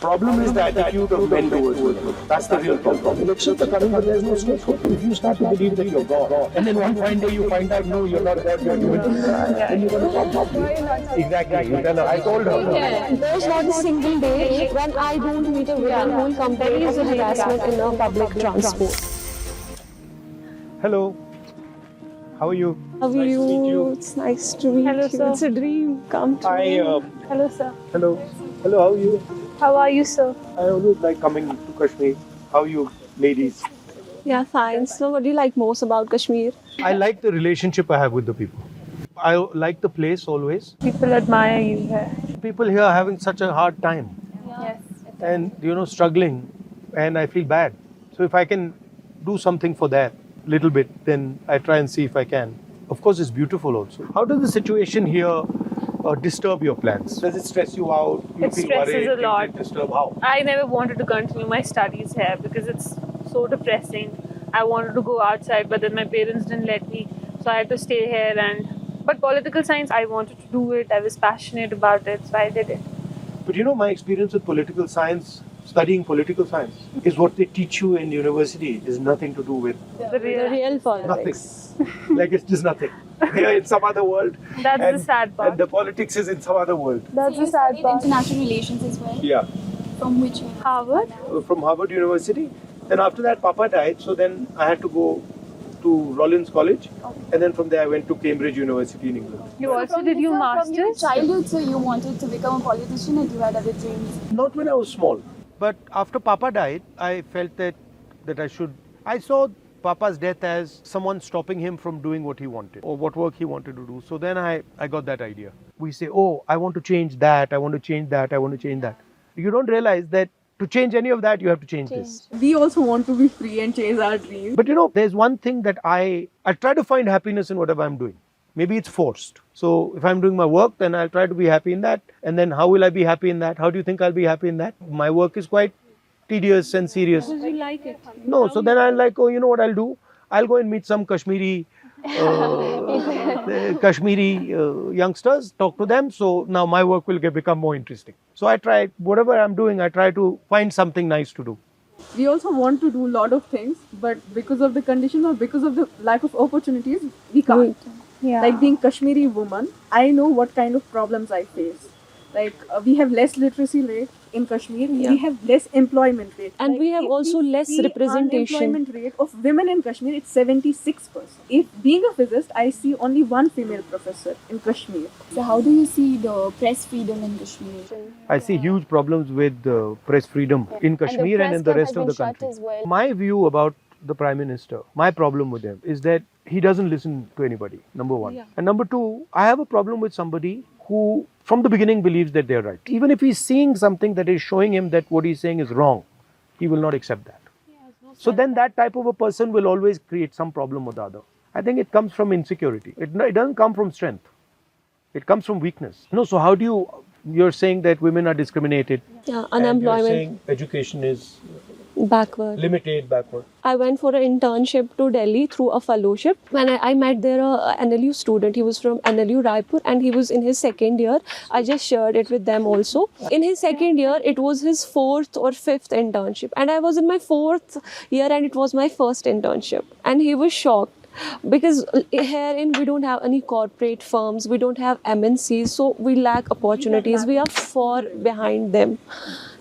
Problem is the attitude of men towards women. That's the real problem. Elections are coming, but there's no statehood. If you start to believe that you're God, and then one fine day you find out, no, you're not God, you're human, then you're going to talk. Exactly. You tell her, I told her. There's not a single day when I don't meet a woman who will complain of harassment in a public transport. Hello. How are you? How are Nice to meet you. It's nice to meet you. Sir. It's a dream come true. Hello, sir. Hello. Hello, how are you? How are you, sir? I always like coming to Kashmir. How are you, ladies? Yeah, fine. So what do you like most about Kashmir? I like the relationship I have with the people. I like the place always. People admire you here. People here are having such a hard time Yes. and, struggling, and I feel bad. So if I can do something for that little bit, then I try and see if I can. Of course, it's beautiful also. How does the situation here disturb your plans? Does it stress you out? You It feel stresses worried? a lot. Does it disturb? How? I never wanted to continue my studies here because it's so depressing. I wanted to go outside, but then my parents didn't let me, so I had to stay here. But political science, I wanted to do it. I was passionate about it, so I did it. But my experience with political science, studying political science, is what they teach you in university is nothing to do with The The real. real nothing. politics. Like it's just nothing. Here in some other world. That's and, the sad part. And the politics is in some other world. That's So the you sad studied part. international relations as well? Yeah. From which one? Harvard? From Harvard University. Then after that, Papa died. So then I had to go to Rollins College. And then from there, I went to Cambridge University in England. You also did your From your masters? childhood, so you wanted to become a politician and you had other dreams? Not when I was small. But after Papa died, I felt that I should. I saw Papa's death as someone stopping him from doing what he wanted or what work he wanted to do. So then I got that idea. We say, oh, I want to change that, I want to change that, I want to change that. You don't realize that to change any of that, you have to change this. We also want to be free and chase our dreams. But there's one thing that I try to find happiness in whatever I'm doing. Maybe it's forced. So if I'm doing my work, then I'll try to be happy in that. And then how will I be happy in that? How do you think I'll be happy in that? My work is quite tedious and serious. Because you like it. No, so then I'm like, oh, you know what I'll do? I'll go and meet some Kashmiri youngsters, talk to them. So now my work will become more interesting. So I try, whatever I'm doing, I try to find something nice to do. We also want to do a lot of things, but because of the conditions or because of the lack of opportunities, we can't. Yeah. Like being Kashmiri woman, I know what kind of problems I face. Like we have less literacy rate in Kashmir. Yeah. We have less employment rate. And Like, we have if also less see representation. Unemployment rate of women in Kashmir, it's 76%. If being a physicist, I see only one female professor in Kashmir. So how do you see the press freedom in Kashmir? I see huge problems with press freedom in Kashmir and in the rest of the country. My view about the Prime Minister, my problem with him is that he doesn't listen to anybody, number one. Yeah. And number two, I have a problem with somebody who from the beginning believes that they're right. Even if he's seeing something that is showing him that what he's saying is wrong, he will not accept that. So then that type of a person will always create some problem or the other. I think it comes from insecurity. It doesn't come from strength. It comes from weakness. So how do you're saying that women are discriminated. Yeah, and you're unemployment, saying education is backward. limited, backward. I went for an internship to Delhi through a fellowship. When I met there a NLU student, he was from NLU Raipur and he was in his second year. I just shared it with them also. In his second year, it was his fourth or fifth internship. And I was in my fourth year and it was my first internship. And he was shocked. Because herein we don't have any corporate firms, we don't have MNCs, so we lack opportunities, we are far behind them.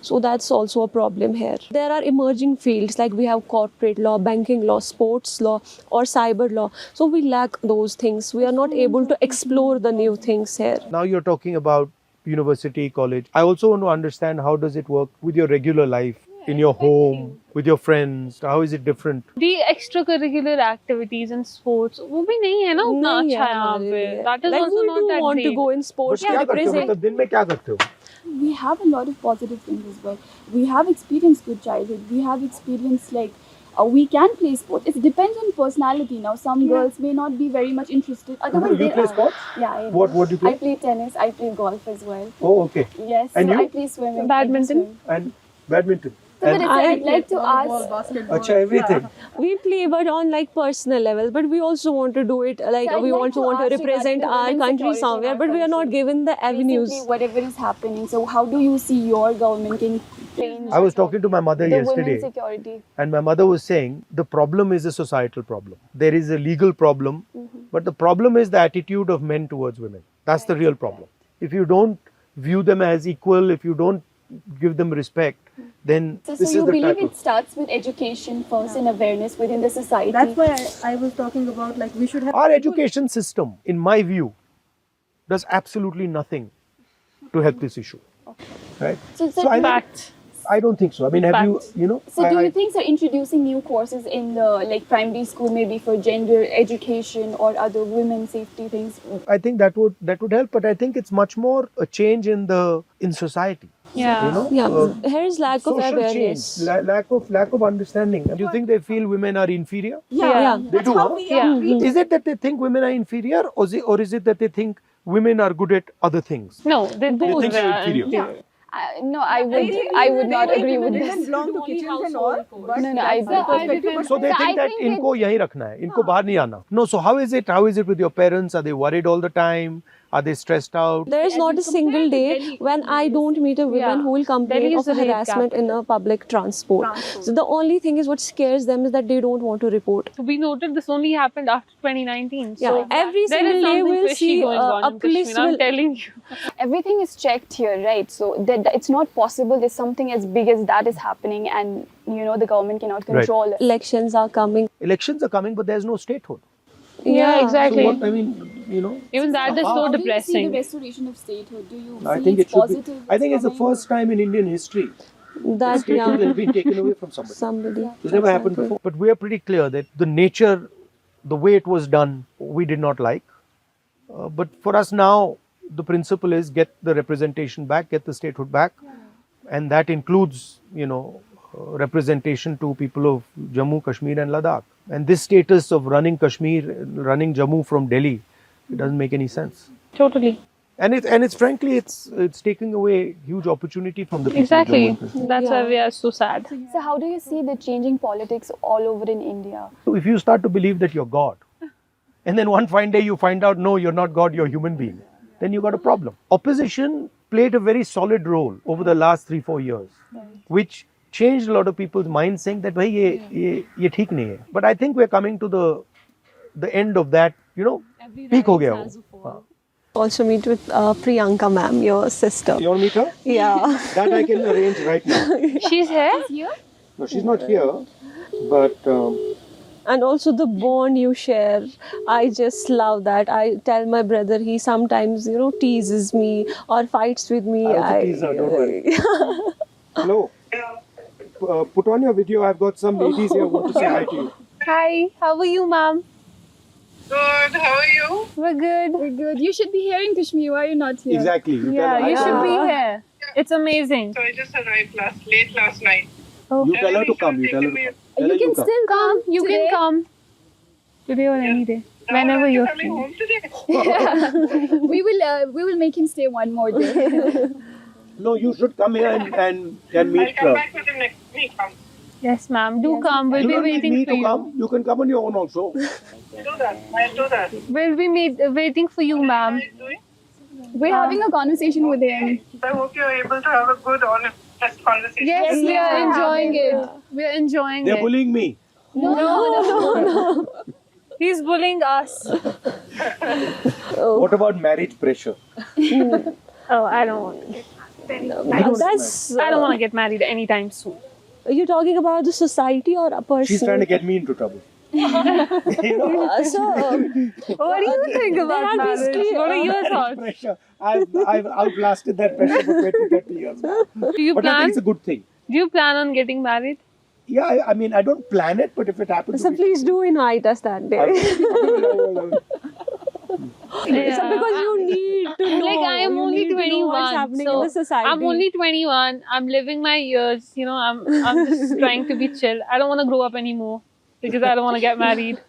So that's also a problem here. There are emerging fields like we have corporate law, banking law, sports law or cyber law. So we lack those things. We are not able to explore the new things here. Now you're talking about university, college. I also want to understand how does it work with your regular life, in your home, with your friends. How is it different? The extracurricular activities and sports, वो भी नहीं है ना उतना नहीं अच्छा है यहाँ हमारे पे. लिए. That is Like also we not do that want great. to go in sports But to क्या करते हो? represent. मतलब दिन में क्या करते हो? We have a lot of positive things as well. We have experienced good childhood. We have experienced we can play sports. It depends on personality. Now, some girls may not be very much interested. Otherwise, You they play are. sports? Yeah. I What do you play? I play tennis. I play golf as well. Oh, okay. Yes. And so you? I play swimming. Badminton? I do swim. And badminton. And I'd like to volleyball, ask. basketball. Acha, everything. We play, but on like personal level. But we also want to do it like So I'd we like also to want to ask represent regarding the our women's country security in somewhere. our But we are not country. given the avenues. Basically, whatever is happening. So, how do you see your government can change I was talking to my mother the yesterday, women's security? and my mother was saying the problem is a societal problem. There is a legal problem, but the problem is the attitude of men towards women. That's the real problem. If you don't view them as equal, if you don't give them respect, then So, this you is the believe type of. it starts with education first and awareness within the society? That's why I was talking about like we should have Our education system, in my view, does absolutely nothing to help this issue. Right? So, I, Fact. I don't think so. I mean, have Facts. you, So do I- you think so introducing new courses in the like primary school maybe for gender education or other women safety things? I think that would help, but I think it's much more a change in society. Yeah. You know, Yeah, here is lack of social awareness. change, lack of understanding. Do you think they feel women are inferior? Yeah. They do. Huh? Yeah. Is it that they think women are inferior, or is it that they think women are good at other things? No, they both think you're are inferior? inferior. No, I would not agree with They this. can belong to kitchens and all. But No, no, that's I- the perspective. But So they So I think that think इनको यहीं रखना है, इनको बाहर नहीं आना. No, so how is it with your parents? Are they worried all the time? Are they stressed out? There is not a single day when I don't meet a woman Yeah. who will complain Delhi of is the rape harassment in a public transport. So the only thing is what scares them is that they don't want to report. We noted this only happened after 2019. Yeah, So every there is single day something we'll fishy see going on a in police Kashmir, I'm will. telling you. Everything is checked here, right? So that it's not possible there's something as big as that is happening and the government cannot control it. Elections are coming. Elections are coming, but there's no statehood. Yeah, So exactly. what I mean, Even that is so How do you see the depressing. restoration of statehood? Do you I see think it's it should be. positive? I think it's the coming? first time in Indian history That statehood has been taken away from somebody. somebody. It's never happened before. But we are pretty clear that the nature, the way it was done, we did not like. But for us now, the principle is get the representation back, get the statehood back, and that includes, representation to people of Jammu, Kashmir, and Ladakh. And this status of running Kashmir, running Jammu from Delhi, it doesn't make any sense. Totally. And it's frankly, it's taking away huge opportunity from the people. of Exactly. Jammu and Kashmir. That's why we are so sad. So how do you see the changing politics all over in India? So if you start to believe that you're God, and then one fine day you find out, no, you're not God, you're a human being, then you got a problem. Opposition played a very solid role over the last 3-4 years, which changed a lot of people's minds, saying that, "Bhai, ye theek nahi hai." But I think we're coming to the end of that, peak ho gaya wo. Also meet with Priyanka ma'am, your sister. You want to meet her? Yeah. That I can arrange right now. She's here? No, she's not here, but And also the bond you share, I just love that. I tell my brother, he sometimes, teases me or fights with me. I also tease her, don't worry. Hello. Put on your video. I've got some ladies here who want to say hi to you. Hi, how are you, ma'am? Good, how are you? We're good. We're good. You should be here in Kashmir. Why are you not here? Exactly. You Yeah, tell her. you I should said, be here. It's amazing. So I just arrived late last night. You tell her to come. You tell her to come. Tell her You can come. still come. You today. can come. Today or any day. Whenever Are you you're coming free. home today? We will make him stay one more day. No, you should come here and I'll meet come her. back with him next week. Yes, ma'am. Do come. We'll You be don't need waiting me for to you. come. You can come on your own also. I'll do that. We'll be waiting for you, ma'am. What are you doing? We're having a conversation with him. I hope you're able to have a good, honest conversation. Yes, we are enjoying it. We are enjoying They're it. bullying me. No. He's bullying us. What about marriage pressure? Oh, I don't want to. That's. I don't want to get married anytime soon. Are you talking about the society or a person? She's trying to get me into trouble. So, What do you think about are marriage? basically, What are your thoughts? Pressure. I've outlasted that pressure for 20-30 years now. Do you But I plan? think it's a good thing. Do you plan on getting married? Yeah, I mean, I don't plan it, but if it happens, so please do invite us that day. So because you need to know. Like I am you only need to know what's 21, happening so in the society. I'm only 21. I'm living my years. I'm just trying to be chill. I don't want to grow up anymore because I don't want to get married.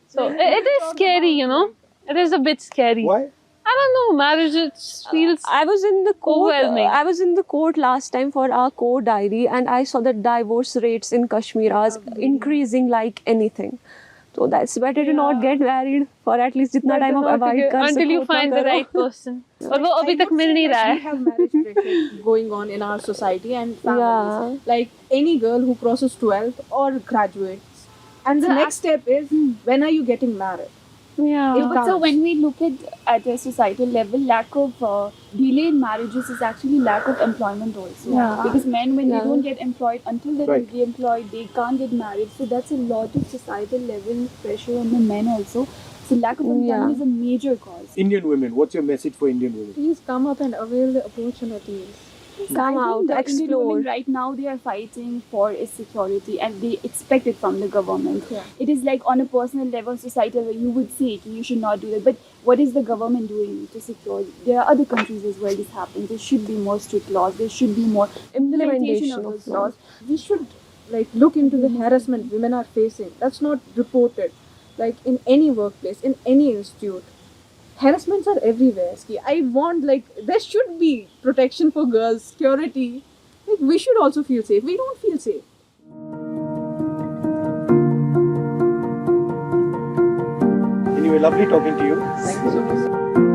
So it is scary. It is a bit scary. Why? I don't know. Marriage it feels. I was in the court. Overwhelming. I was in the court last time for our court diary, and I saw that divorce rates in Kashmir are increasing like anything. So that's better to not get married for at least जितना time आप avoid कर सको until you उतना find the करो. right person. और वो अभी तक मिल नहीं रहा We है. have marriage pressure going on in our society and families. Yeah. Like any girl who crosses 12th or graduates, and the next step is when are you getting married? Yeah. But so when we look at a societal level, lack of delay in marriages is actually lack of employment also. Yeah. Because men, when Yeah. they don't get employed, until they're Right. employed, they can't get married. So that's a lot of societal level pressure on the men also. So lack of employment Yeah. is a major cause. Indian women, what's your message for Indian women? Please come up and avail the opportunities. Come I out, think the Indian explore. women right now, they are fighting for its security and they expect it from the government. Yeah. It is like on a personal level, societal level, you would say you should not do that. But what is the government doing to secure? There are other countries as well this happens. There should be more strict laws. There should be more implementation of those laws. We should like look into the harassment women are facing. That's not reported. Like in any workplace, in any institute. Harassments are everywhere. Ski. I want like there should be protection for girls, security. Like we should also feel safe. We don't feel safe. Anyway, lovely talking to you. Thank you so much.